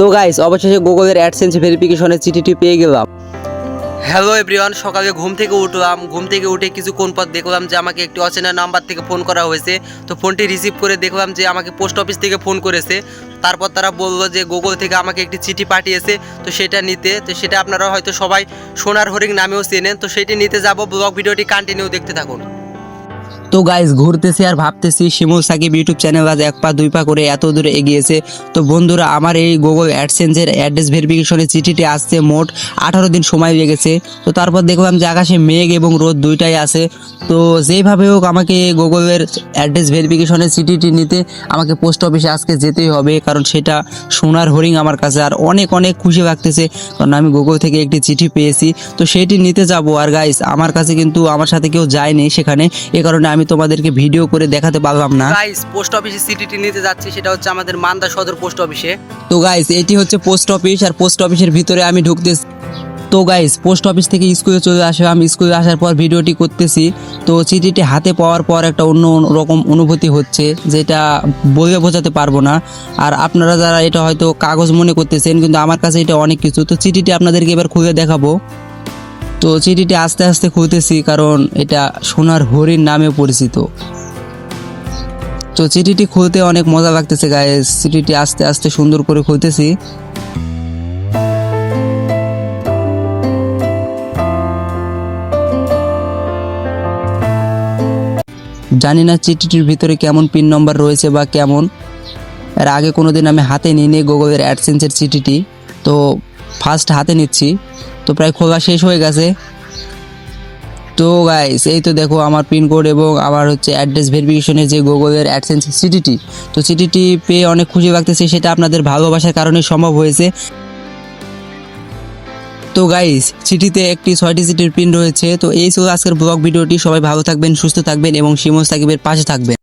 তো গাইস অবশেষে গুগলের অ্যাডসেন্স ভেরিফিকেশনের চিঠিটি পেয়ে গেলাম। হ্যালো এভরিওয়ান, সকালে ঘুম থেকে উঠলাম। ঘুম থেকে উঠে কিছুক্ষণ পর দেখলাম যে আমাকে একটি অচেনা নাম্বার থেকে ফোন করা হয়েছে। তো ফোনটি রিসিভ করে দেখলাম যে আমাকে পোস্ট অফিস থেকে ফোন করেছে। তারপর তারা বললো যে গুগল থেকে আমাকে একটি চিঠি পাঠিয়েছে, তো সেটা নিতে। তো সেটা আপনারা হয়তো সবাই সোনার হরিণ নামেও চেনেন। তো সেটি নিতে যাব। ব্লগ ভিডিওটি কন্টিনিউ দেখতে থাকুন। তো গাইস ঘুরতেছি আর ভাবতেছি শিমুল সাকিব ইউটিউব চ্যানেল আজ 1 পা 2 পা করে এত দূরে এগিয়েছে। তো বন্ধুরা, আমার এই গুগল অ্যাডসেন্সের অ্যাড্রেস ভেরিফিকেশনের চিঠিটি আসছে মোট 18 দিন সময় লেগেছে। তো তারপর দেখলাম যে আকাশে মেঘ এবং রোদ দুইটাই আছে। তো যেইভাবে হোক আমাকে গুগলের অ্যাড্রেস ভেরিফিকেশনের চিঠিটি নিতে আমাকে পোস্ট অফিসে আজকে যেতেই হবে, কারণ সেটা সোনার হরিণ আমার কাছে। আর অনেক অনেক খুশি লাগতেছে, কারণ আমি গুগল থেকে একটি চিঠি পেয়েছি। তো সেইটি নিতে যাব। আর গাইস আমার কাছে কিন্তু আমার সাথে কেউ যায়নি সেখানে, এ কারণে আমি তোমাদেরকে ভিডিও করে দেখাতে পারলাম না। গাইস পোস্ট অফিসে চিঠিটি নিতে যাচ্ছি, সেটা হচ্ছে আমাদের মান্দা সদর পোস্ট অফিসে। তো গাইস এটি হচ্ছে পোস্ট অফিস, আর পোস্ট অফিসের ভিতরে আমি ঢুকতেছি। তো গাইস পোস্ট অফিস থেকে স্কুলে চলে আসে, আমি স্কুলে আসার পর ভিডিওটি করতেছি। তো চিঠিটি হাতে পাওয়ার পর একটা অন্য রকম অনুভূতি হচ্ছে, যেটা বলে বোঝাতে পারবো না। আর আপনারা যারা এটা হয়তো কাগজ মনে করতেছেন, কিন্তু আমার কাছে এটা অনেক কিছু। তো চিঠিটি আপনাদেরকে এবার খুলে দেখাবো। তো চিঠিটি আস্তে আস্তে খুলতেছি, কারণ এটা সোনার হরিণ নামে পরিচিত। তো চিঠিটি খুলতে অনেক মজা লাগতেছে গাইস। চিঠিটি আস্তে আস্তে সুন্দর করে খুলতেছি। জানি না চিঠিটির ভিতরে কেমন পিন নম্বর রয়েছে বা কেমন। এর আগে কোনোদিন আমি হাতে নিইনি গুগলের অ্যাডসেন্সের চিঠিটি, তো ফার্স্ট হাতে নিচ্ছি। তো প্রায় খোলা শেষ হয়ে গেছে। তো গাইস এই তো দেখো আমার পিনকোড এবং আমার হচ্ছে অ্যাড্রেস ভেরিফিকেশনের যে গুগলের অ্যাডসেন্স চিঠিটি। তো চিঠিটি পেয়ে অনেক খুশি লাগতেছে, সেটা আপনাদের ভালোবাসার কারণে সম্ভব হয়েছে। তো গাইস চিঠিতে একটি 6 ডিজিটের পিন রয়েছে। তো এই ছিল আজকের ব্লগ ভিডিওটি। সবাই ভালো থাকবেন, সুস্থ থাকবেন এবং শিমুল সাকিবের পাশে থাকবেন।